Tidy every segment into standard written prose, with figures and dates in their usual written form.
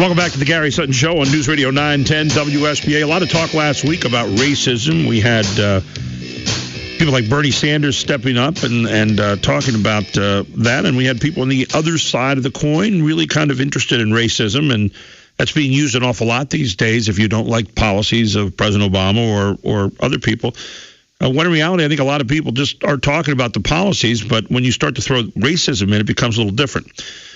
Welcome back to the Gary Sutton Show on News Radio 910 WSBA. A lot of talk last week about racism. We had people like Bernie Sanders stepping up and talking about that, and we had people on the other side of the coin really kind of interested in racism, and that's being used an awful lot these days if you don't like policies of President Obama or other people. When in reality, I think a lot of people just are talking about the policies, but when you start to throw racism in, it becomes a little different.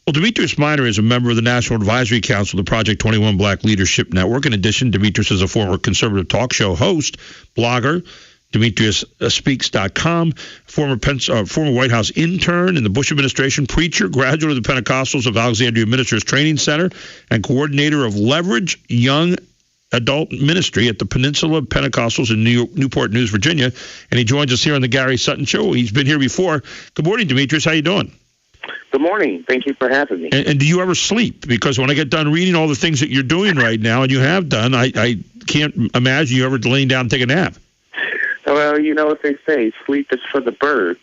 Well, Demetrius Minor is a member of the National Advisory Council of the Project 21 Black Leadership Network. In addition, Demetrius is a former conservative talk show host, blogger, DemetriusSpeaks.com, former White House intern in the Bush administration, preacher, graduate of the Pentecostals of Alexandria Ministers Training Center, and coordinator of Leverage Young Adult Ministry at the Peninsula Pentecostals in Newport News, Virginia. And he joins us here on the Gary Sutton Show. He's been here before. Good morning, Demetrius. How you doing? Good morning. Thank you for having me. And do you ever sleep? Because when I get done reading all the things that you're doing right now, and you have done, I can't imagine you ever laying down and taking a nap. Well, you know what they say, sleep is for the birds.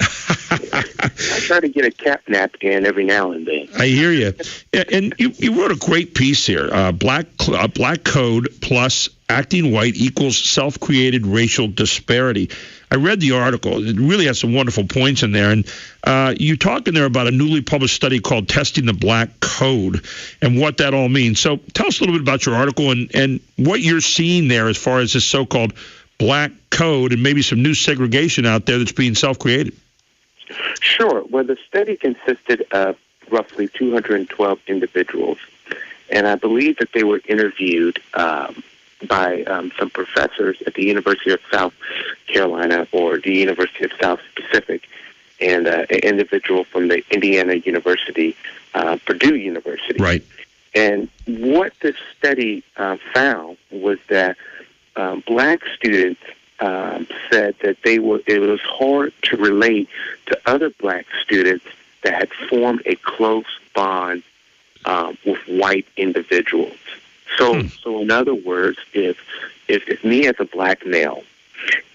I try to get a cat nap in every now and then. I hear you. And you wrote a great piece here, Black Code plus acting white equals self-created racial disparity. I read the article. It really has some wonderful points in there. And you talk in there about a newly published study called Testing the Black Code and what that all means. So tell us a little bit about your article and what you're seeing there as far as this so-called Black Code and maybe some new segregation out there that's being self-created. Sure. Well, the study consisted of roughly 212 individuals, and I believe that they were interviewed by some professors at the University of South Carolina or the University of South Pacific, and an individual from the Indiana University, Purdue University. Right. And what this study found was that black students said that it was hard to relate to other black students that had formed a close bond with white individuals. So in other words, if me as a black male,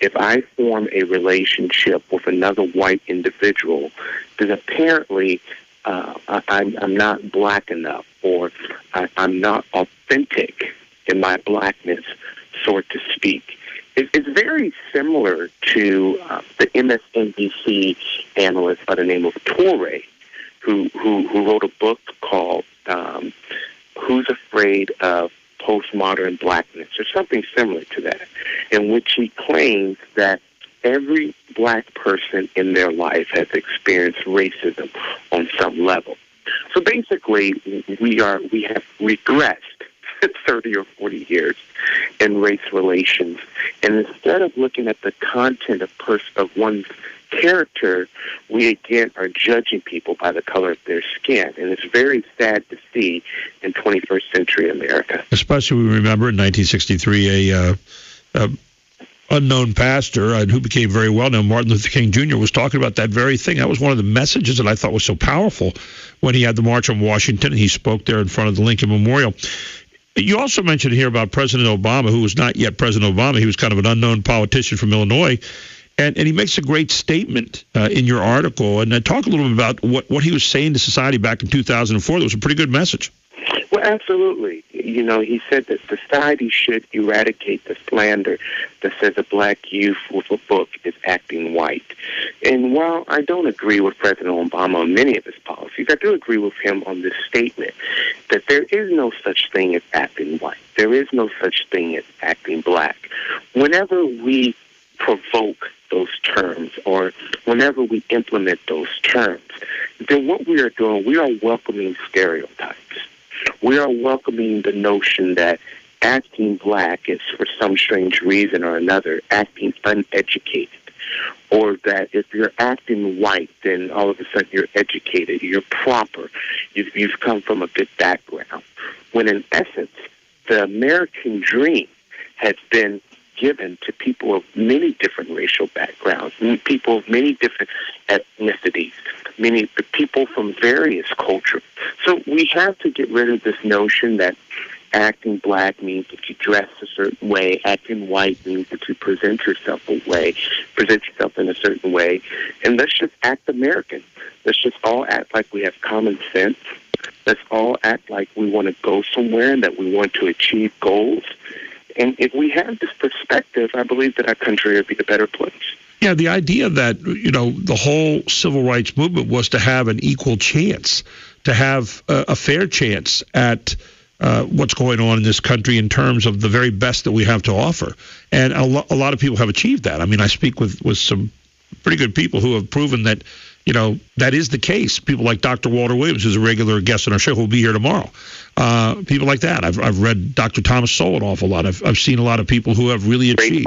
if I form a relationship with another white individual, then apparently I'm not black enough, or I'm not authentic in my blackness, so to speak. It's very similar to the MSNBC analyst by the name of Torre, who wrote a book called Who's Afraid of Postmodern Blackness, or something similar to that, in which he claims that every black person in their life has experienced racism on some level. So basically, we have regressed 30 or 40 years in race relations, and instead of looking at the content of one's character, we again are judging people by the color of their skin, and it's very sad to see in 21st century America. Especially we remember in 1963 a unknown pastor who became very well known, Martin Luther King Jr., was talking about that very thing. That was one of the messages that I thought was so powerful when he had the March on Washington, and he spoke there in front of the Lincoln Memorial. You also mentioned here about President Obama, who was not yet President Obama. He was kind of an unknown politician from Illinois. And he makes a great statement in your article. And talk a little bit about what he was saying to society back in 2004. That was a pretty good message. Well, absolutely. You know, he said that society should eradicate the slander that says a black youth with a book is acting white. And while I don't agree with President Obama on many of his policies, I do agree with him on this statement that there is no such thing as acting white. There is no such thing as acting black. Whenever we provoke those terms, or whenever we implement those terms, then what we are doing, we are welcoming stereotypes. We are welcoming the notion that acting black is, for some strange reason or another, acting uneducated, or that if you're acting white, then all of a sudden you're educated, you're proper, you've come from a good background. When in essence, the American dream has been given to people of many different racial backgrounds, people of many different ethnicities, many people from various cultures. So we have to get rid of this notion that acting black means that you dress a certain way, acting white means that you present yourself in a certain way, and let's just act American. Let's just all act like we have common sense. Let's all act like we want to go somewhere and that we want to achieve goals. And if we have this perspective, I believe that our country would be a better place. Yeah, the idea that, the whole civil rights movement was to have an equal chance, to have a fair chance at what's going on in this country in terms of the very best that we have to offer. And a lot of people have achieved that. I mean, I speak with some pretty good people who have proven that, that is the case. People like Dr. Walter Williams, who's a regular guest on our show, who will be here tomorrow. People like that. I've read Dr. Thomas Sowell an awful lot. I've seen a lot of people who have really achieved.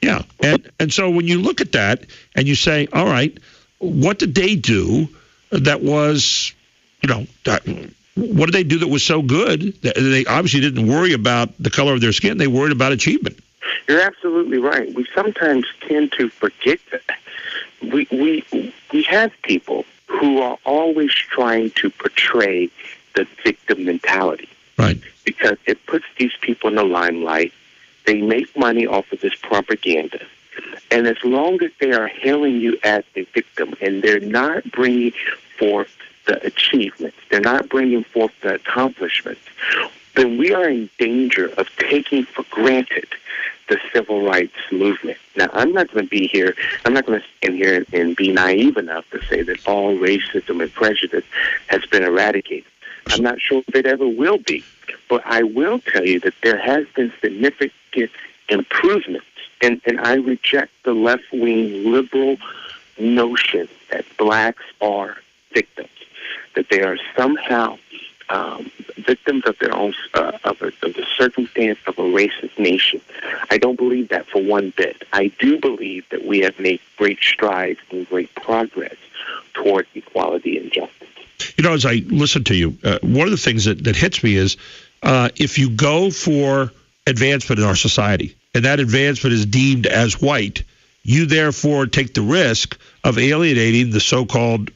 Yeah. And so when you look at that and you say, all right, what did they do that was, what did they do that was so good? They obviously didn't worry about the color of their skin. They worried about achievement. You're absolutely right. We sometimes tend to forget that. We have people who are always trying to portray the victim mentality. Right. Because it puts these people in the limelight. They make money off of this propaganda. And as long as they are hailing you as a victim and they're not bringing forth the achievements, they're not bringing forth the accomplishments, then we are in danger of taking for granted the civil rights movement. Now, I'm not going to stand here and be naive enough to say that all racism and prejudice has been eradicated. I'm not sure if it ever will be. But I will tell you that there has been significant improvements, and I reject the left-wing liberal notion that blacks are victims, that they are somehow victims of their own of the circumstance of a racist nation. I don't believe that for one bit. I do believe that we have made great strides and great progress toward equality and justice. As I listen to you, one of the things that hits me is if you go for advancement in our society, and that advancement is deemed as white, you therefore take the risk of alienating the so-called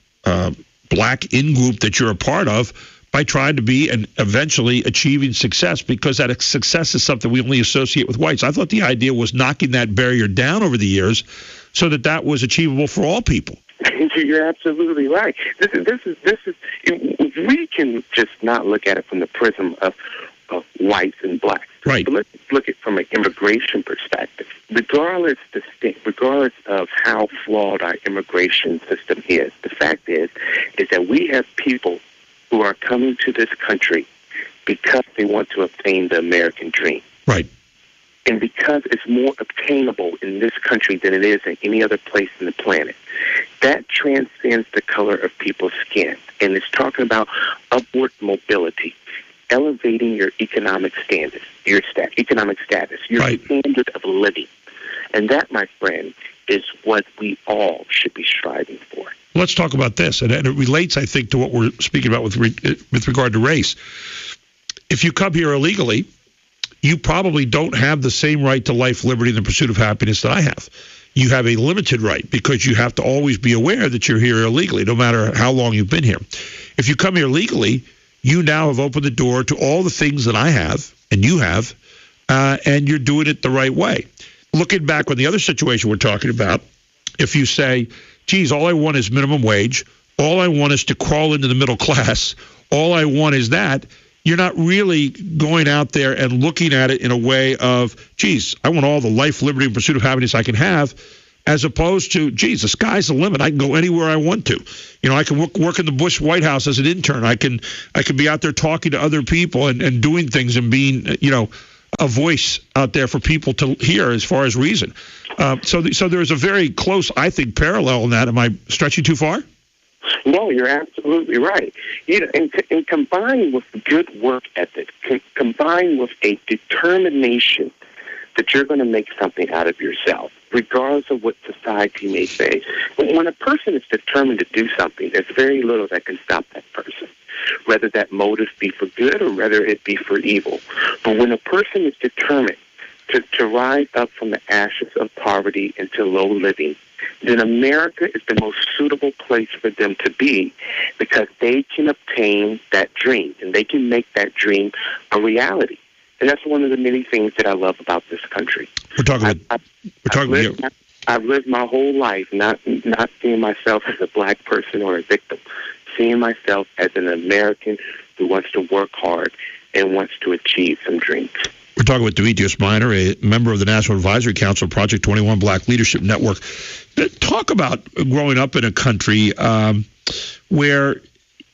black in-group that you're a part of by trying to be and eventually achieving success, because that success is something we only associate with whites. I thought the idea was knocking that barrier down over the years so that was achievable for all people. You're absolutely right. This is. We can just not look at it from the prism of whites and blacks. Right. But let's look at it from an immigration perspective. Regardless of how flawed our immigration system is, the fact is that we have people who are coming to this country because they want to obtain the American dream. Right. And because it's more obtainable in this country than it is in any other place in the planet. That transcends the color of people's skin. And it's talking about upward mobility, elevating your economic status, your right. Standard of living. And that, my friend, is what we all should be striving for. Let's talk about this. And it relates, I think, to what we're speaking about with regard to race. If you come here illegally, you probably don't have the same right to life, liberty, and the pursuit of happiness that I have. You have a limited right because you have to always be aware that you're here illegally, no matter how long you've been here. If you come here legally, you now have opened the door to all the things that I have and you have, and you're doing it the right way. Looking back on the other situation we're talking about, if you say, geez, all I want is minimum wage, all I want is to crawl into the middle class, all I want is that, you're not really going out there and looking at it in a way of, geez, I want all the life, liberty, and pursuit of happiness I can have, as opposed to, geez, the sky's the limit. I can go anywhere I want to. I can work in the Bush White House as an intern. I can be out there talking to other people and doing things and being, a voice out there for people to hear as far as reason. So there's a very close, I think, parallel in that. Am I stretching too far? No, you're absolutely right. And combined with good work ethic, combined with a determination that you're going to make something out of yourself, regardless of what society may say. When a person is determined to do something, there's very little that can stop that person, whether that motive be for good or whether it be for evil. But when a person is determined to rise up from the ashes of poverty into low living, then America is the most suitable place for them to be, because they can obtain that dream and they can make that dream a reality. And that's one of the many things that I love about this country. I've lived my whole life not seeing myself as a black person or a victim, seeing myself as an American who wants to work hard and wants to achieve some dreams. We're talking with Demetrius Minor, a member of the National Advisory Council Project 21 Black Leadership Network. Talk about growing up in a country where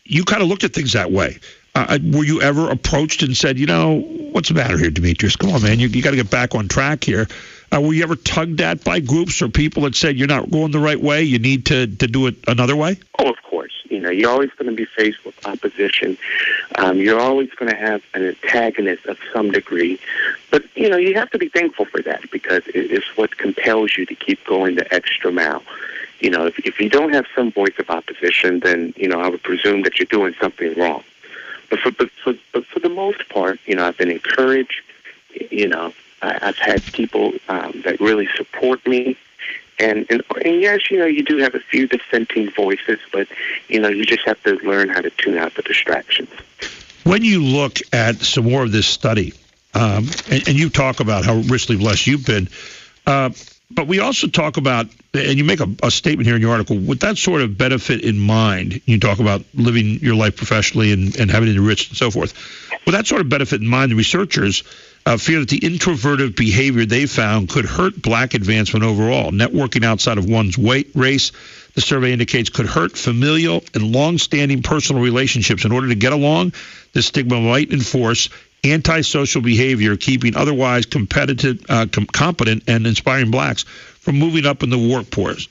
you kind of looked at things that way. Were you ever approached and said, what's the matter here, Demetrius? Come on, man, you got to get back on track here. Were you ever tugged at by groups or people that said you're not going the right way, you need to do it another way? Oh, of course. You're always going to be faced with opposition. You're always going to have an antagonist of some degree. But, you have to be thankful for that because it's what compels you to keep going the extra mile. If you don't have some voice of opposition, then, I would presume that you're doing something wrong. But for the most part, I've been encouraged. I've had people that really support me. And yes, you do have a few dissenting voices, but, you just have to learn how to tune out the distractions. When you look at some more of this study, and you talk about how richly blessed you've been, but we also talk about, and you make a statement here in your article, with that sort of benefit in mind, you talk about living your life professionally and having it enriched and so forth. With that sort of benefit in mind, the researchers fear that the introverted behavior they found could hurt black advancement overall. Networking outside of one's race, the survey indicates, could hurt familial and long-standing personal relationships. In order to get along, this stigma might enforce antisocial behavior, keeping otherwise competent and inspiring blacks from moving up in the workforce.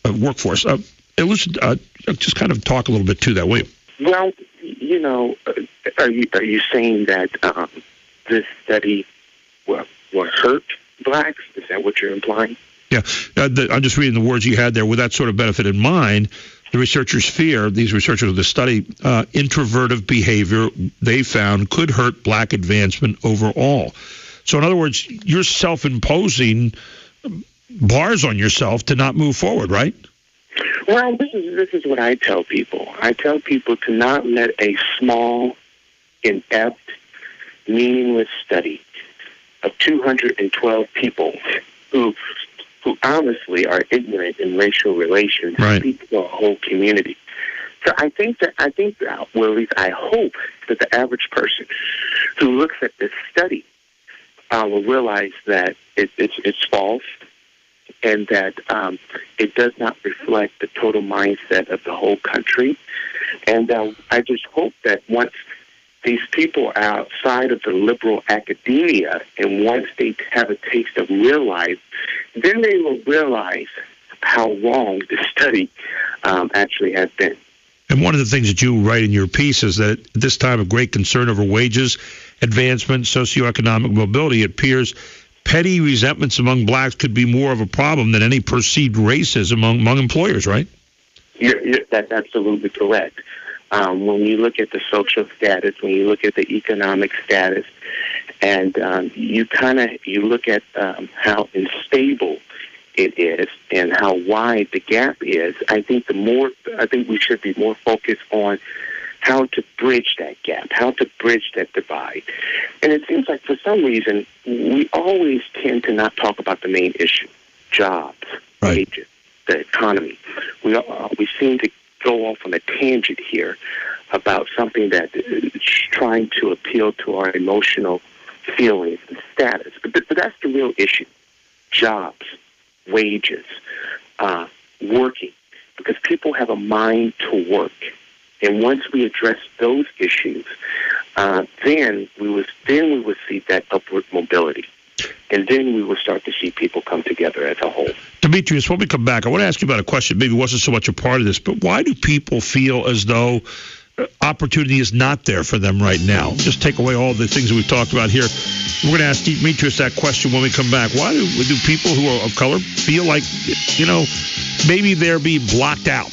Just kind of talk a little bit to that, will you? Well, are you saying that this study will hurt blacks? Is that what you're implying? Yeah, I'm just reading the words you had there. With that sort of benefit in mind, the researchers fear, these researchers of the study, introverted behavior they found could hurt black advancement overall. So in other words, you're self-imposing bars on yourself to not move forward, right? Well, this is what I tell people. I tell people to not let a small, inept, meaningless study of 212 people who honestly are ignorant in racial relations speak to a whole community. So I think that, well, at least I hope that the average person who looks at this study will realize that it's false and that it does not reflect the total mindset of the whole country. And I just hope that once these people are outside of the liberal academia, and once they have a taste of real life, then they will realize how wrong this study actually has been. And one of the things that you write in your piece is that at this time of great concern over wages, advancement, socioeconomic mobility, it appears petty resentments among blacks could be more of a problem than any perceived racism among employers, right? That's absolutely correct. When you look at the social status, when you look at the economic status, and you look at how unstable it is and how wide the gap is, I think we should be more focused on how to bridge that gap, how to bridge that divide. And it seems like for some reason we always tend to not talk about the main issue: jobs, wages, the economy. We seem to go off on a tangent here about something that is trying to appeal to our emotional feelings and status. But that's the real issue: jobs, wages, working, because people have a mind to work. And once we address those issues, then we will see that upward mobility. And then we will start to see people come together as a whole. Demetrius, when we come back, I want to ask you about a question. Maybe wasn't so much a part of this, but why do people feel as though opportunity is not there for them right now? Just take away all the things that we've talked about here. We're going to ask Demetrius that question when we come back. Why do people who are of color feel like, maybe they're being blocked out?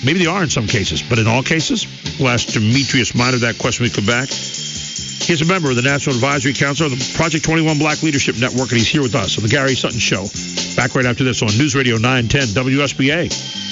Maybe they are in some cases, but in all cases? We'll ask Demetrius Minor that question when we come back. He's a member of the National Advisory Council of the Project 21 Black Leadership Network, and he's here with us on the Gary Sutton Show. Back right after this on News Radio 910 WSBA.